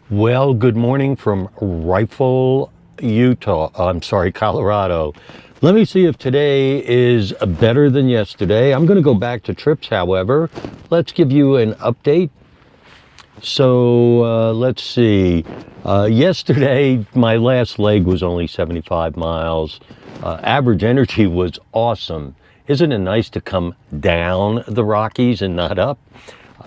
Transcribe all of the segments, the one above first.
Well, good morning from Rifle, Colorado. Let me see if today is better than yesterday. I'm going to go back to trips, however. Let's give you an update. So let's see. Yesterday, my last leg was only 75 miles. Average energy was awesome. Isn't it nice to come down the Rockies and not up?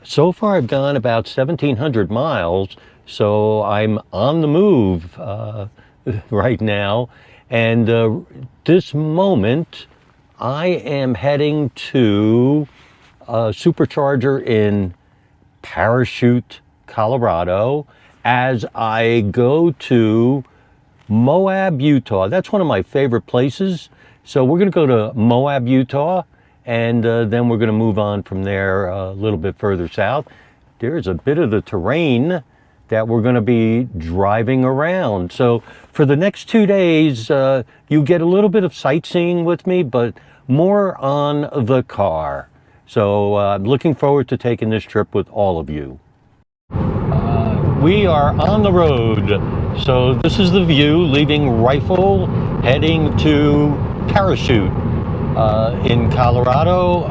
So far, I've gone about 1,700 miles, so I'm on the move right now. And this moment, I am heading to a supercharger in Parachute, Colorado, as I go to Moab, Utah. That's one of my favorite places. So we're going to go to Moab, Utah, and then we're going to move on from there a little bit further south. There's a bit of the terrain that we're going to be driving around. So for the next 2 days, you get a little bit of sightseeing with me, but more on the car. So I'm looking forward to taking this trip with all of you. We are on the road. So this is the view leaving Rifle, heading to Parachute in Colorado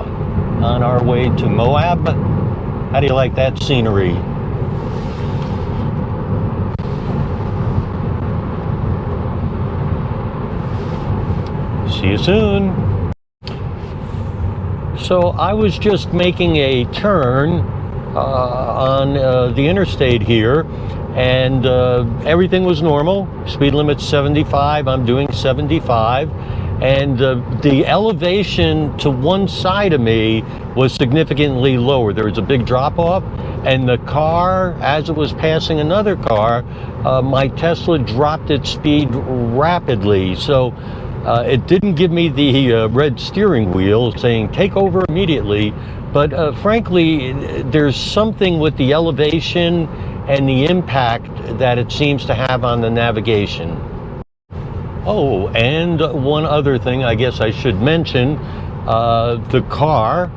on our way to Moab. How do you like that scenery? See you soon. So I was just making a turn on the interstate here, and everything was normal. Speed limit's 75. I'm doing 75, and the elevation to one side of me was significantly lower. There was a big drop off, and the car, as it was passing another car, my Tesla dropped its speed rapidly. So it didn't give me the red steering wheel saying take over immediately, but frankly, there's something with the elevation and the impact that it seems to have on the navigation. Oh, and one other thing I guess I should mention, the car,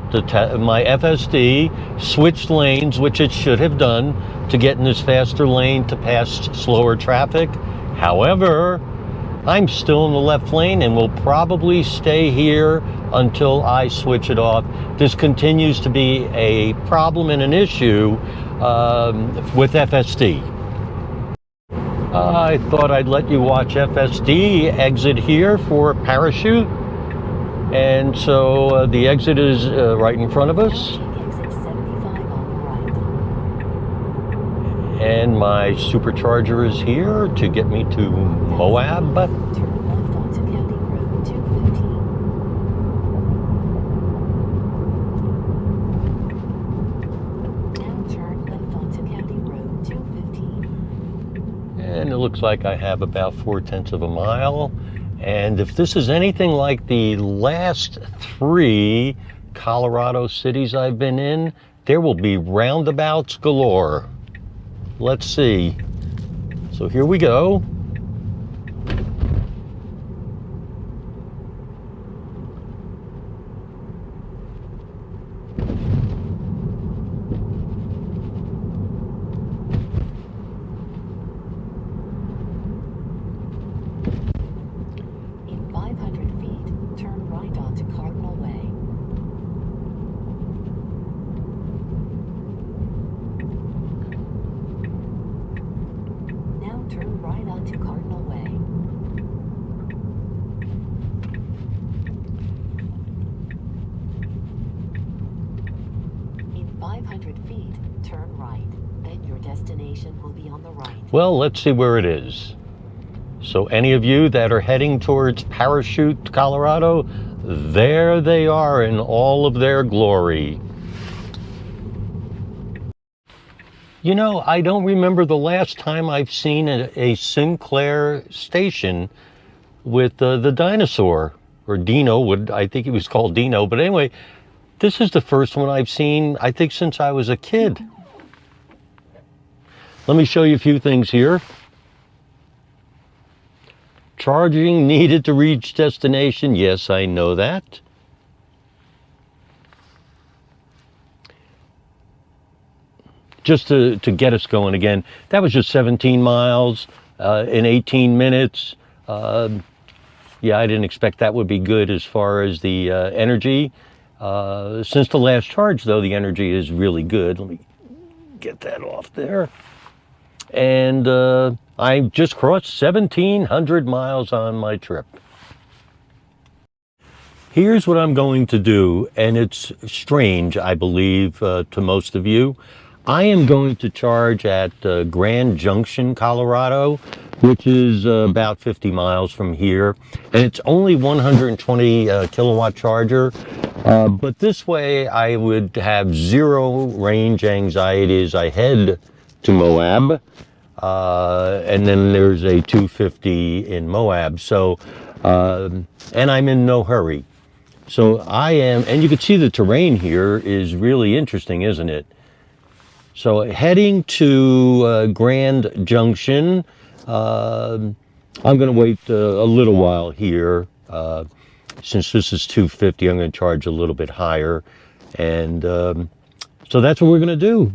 my FSD, switched lanes, which it should have done, to get in this faster lane to pass slower traffic. However, I'm still in the left lane and will probably stay here until I switch it off. This continues to be a problem and an issue with FSD. I thought I'd let you watch FSD exit here for Parachute. And so the exit is right in front of us. And my supercharger is here to get me to Moab. And it looks like I have about 4/10 of a mile. And if this is anything like the last 3 Colorado cities I've been in, there will be roundabouts galore. Let's see. So here we go. In 500 feet, turn right onto Cardinal Way. Now turn right onto Cardinal Way. In 500 feet, turn right. Then your destination will be on the right. Well, let's see where it is. So any of you that are heading towards Parachute, Colorado, there they are in all of their glory. You know, I don't remember the last time I've seen a Sinclair station with the dinosaur, or Dino, I think he was called Dino. But anyway, this is the first one I've seen, I think, since I was a kid. Let me show you a few things here. Charging needed to reach destination. Yes, I know that. just to get us going again. That was just 17 miles in 18 minutes. Yeah, I didn't expect that would be good as far as the energy. Since the last charge, though, the energy is really good. Let me get that off there. And I just crossed 1,700 miles on my trip. Here's what I'm going to do, and it's strange, I believe, to most of you. I am going to charge at Grand Junction, Colorado, which is about 50 miles from here. And it's only 120 kilowatt charger. But this way I would have zero range anxiety as I head to Moab. And then there's a 250 in Moab. So, and I'm in no hurry. So I am, and you can see the terrain here is really interesting, isn't it? So heading to Grand Junction, I'm going to wait a little while here. Since this is 250, I'm going to charge a little bit higher. And so that's what we're going to do.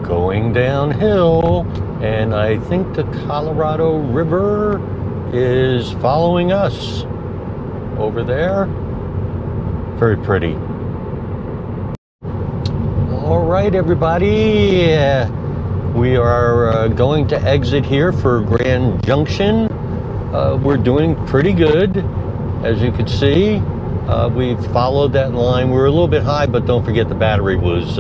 Going downhill, and I think the Colorado River is following us over there. Very pretty. All right, everybody. We are going to exit here for Grand Junction. We're doing pretty good, as you can see. We followed that line. We were a little bit high, but don't forget the battery was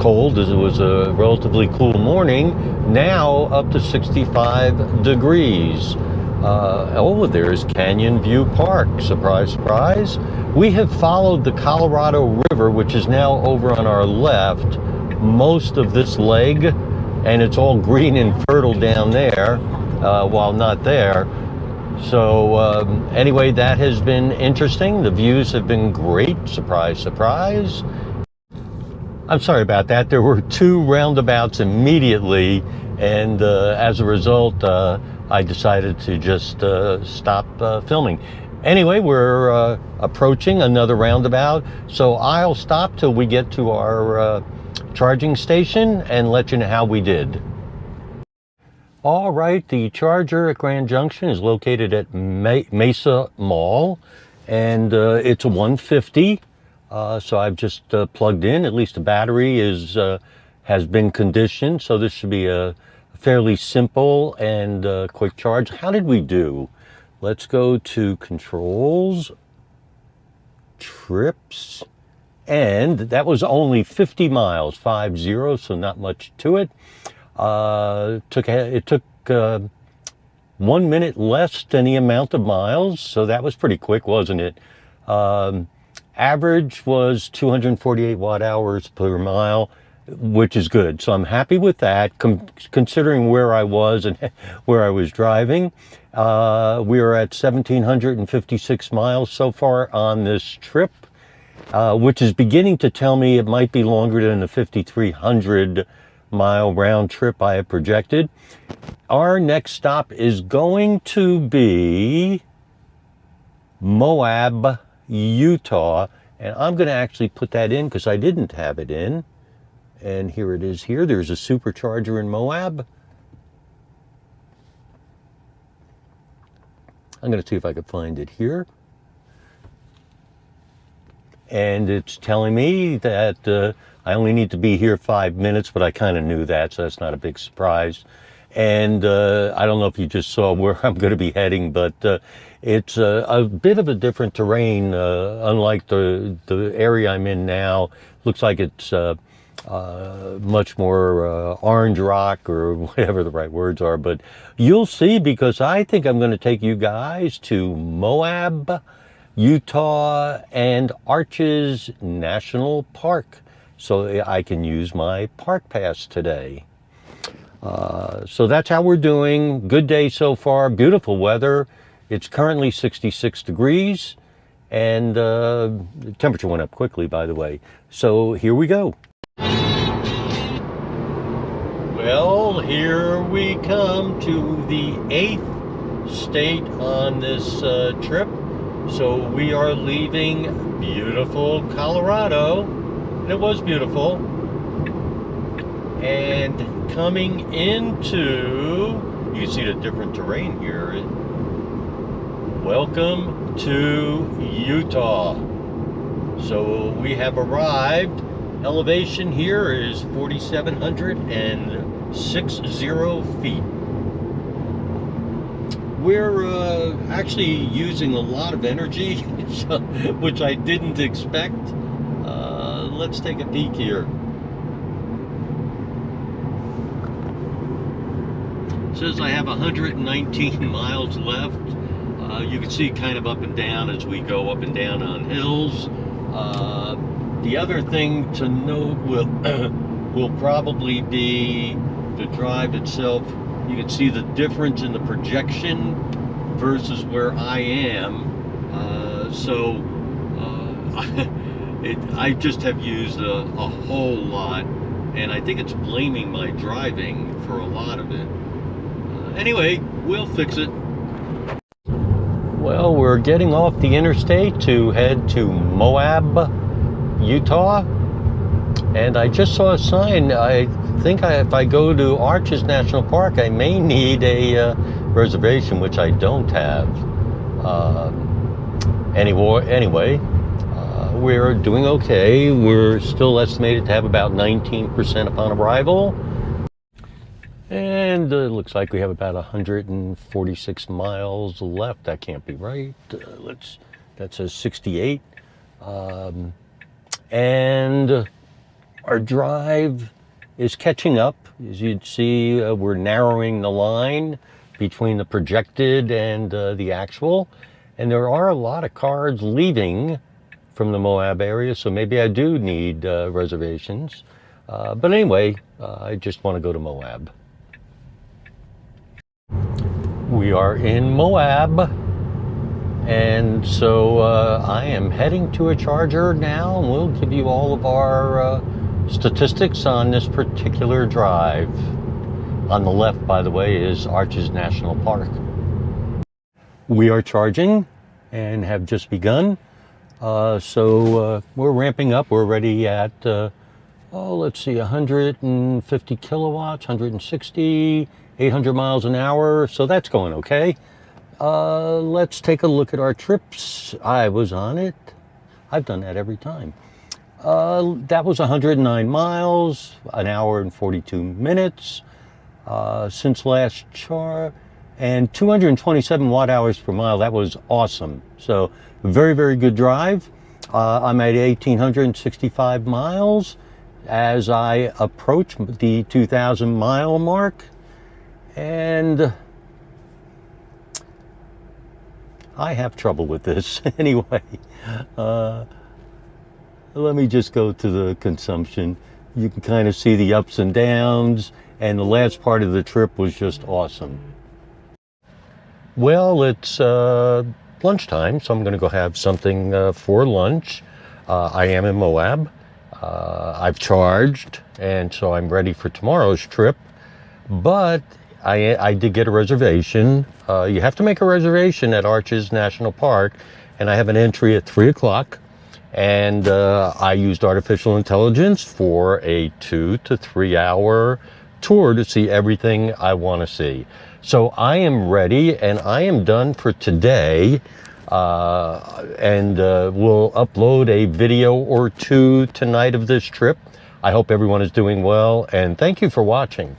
cold, as it was a relatively cool morning. Now up to 65 degrees. Oh, there's Canyon View Park. Surprise, surprise. We have followed the Colorado River, which is now over on our left, most of this leg, and it's all green and fertile down there, while not there. So anyway, that has been interesting. The views have been great. Surprise, surprise. I'm sorry about that. There were two roundabouts immediately, and as a result, I decided to just stop filming. Anyway, we're approaching another roundabout, so I'll stop till we get to our charging station and let you know how we did. All right, the charger at Grand Junction is located at Mesa Mall, and it's a 150. So I've just plugged in. At least the battery has been conditioned, so this should be a fairly simple and quick charge. How did we do? Let's go to controls, trips, and that was only 50 miles, 50, so not much to it. It took 1 minute less than the amount of miles, so that was pretty quick, wasn't it? Average was 248 watt hours per mile, which is good. So I'm happy with that, considering where I was and where I was driving. We are at 1,756 miles so far on this trip, which is beginning to tell me it might be longer than the 5,300 mile round trip I have projected. Our next stop is going to be Moab, Utah, and I'm going to actually put that in because I didn't have it in. And here it is here. There's a supercharger in Moab. I'm going to see if I can find it here. And it's telling me that I only need to be here 5 minutes, but I kind of knew that, so that's not a big surprise. And I don't know if you just saw where I'm going to be heading, but it's a bit of a different terrain, unlike the area I'm in now. Looks like it's much more orange rock, or whatever the right words are, but you'll see, because I think I'm going to take you guys to Moab, Utah, and Arches National Park, so I can use my park pass today. So that's how we're doing. Good day so far, beautiful weather. It's currently 66 degrees, And the temperature went up quickly, by the way. So here we go. Well, here we come to the 8th state on this trip. So we are leaving beautiful Colorado, and it was beautiful, and coming into, you can see the different terrain here. Welcome to Utah. So we have arrived. Elevation here is 4,760 feet. We're actually using a lot of energy, which I didn't expect. Let's take a peek here. It says I have 119 miles left. You can see kind of up and down as we go up and down on hills. The other thing to note will probably be the drive itself. You can see the difference in the projection versus where I am. I just have used a whole lot, and I think it's blaming my driving for a lot of it. Anyway, we'll fix it. Well, we're getting off the interstate to head to Moab, Utah, and I just saw a sign. I think if I go to Arches National Park, I may need a reservation, which I don't have. Anyway, we're doing okay. We're still estimated to have about 19% upon arrival. And it looks like we have about 146 miles left. That can't be right. That says 68. And our drive is catching up. As you'd see, we're narrowing the line between the projected and the actual. And there are a lot of cars leaving from the Moab area, so maybe I do need reservations. But anyway, I just want to go to Moab. We are in Moab, and so I am heading to a charger now, and we'll give you all of our statistics on this particular drive. On the left, by the way, is Arches National Park. We are charging and have just begun. So we're ramping up. We're already at, let's see, 150 kilowatts, 160, 800 miles an hour. So that's going okay. Let's take a look at our trips. I was on it. I've done that every time. That was 109 miles, an hour and 42 minutes since last chart, and 227 watt hours per mile. That was awesome. So very, very good drive. I'm at 1,865 miles as I approach the 2,000 mile mark. And I have trouble with this. Anyway, let me just go to the consumption. You can kind of see the ups and downs, and the last part of the trip was just awesome. Well, it's lunchtime, so I'm going to go have something for lunch. I am in Moab. I've charged, and so I'm ready for tomorrow's trip. But I did get a reservation. You have to make a reservation at Arches National Park, and I have an entry at 3 o'clock. And I used artificial intelligence for a 2 to 3 hour tour to see everything I want to see. So I am ready, and I am done for today. And we'll upload a video or two tonight of this trip. I hope everyone is doing well, and thank you for watching.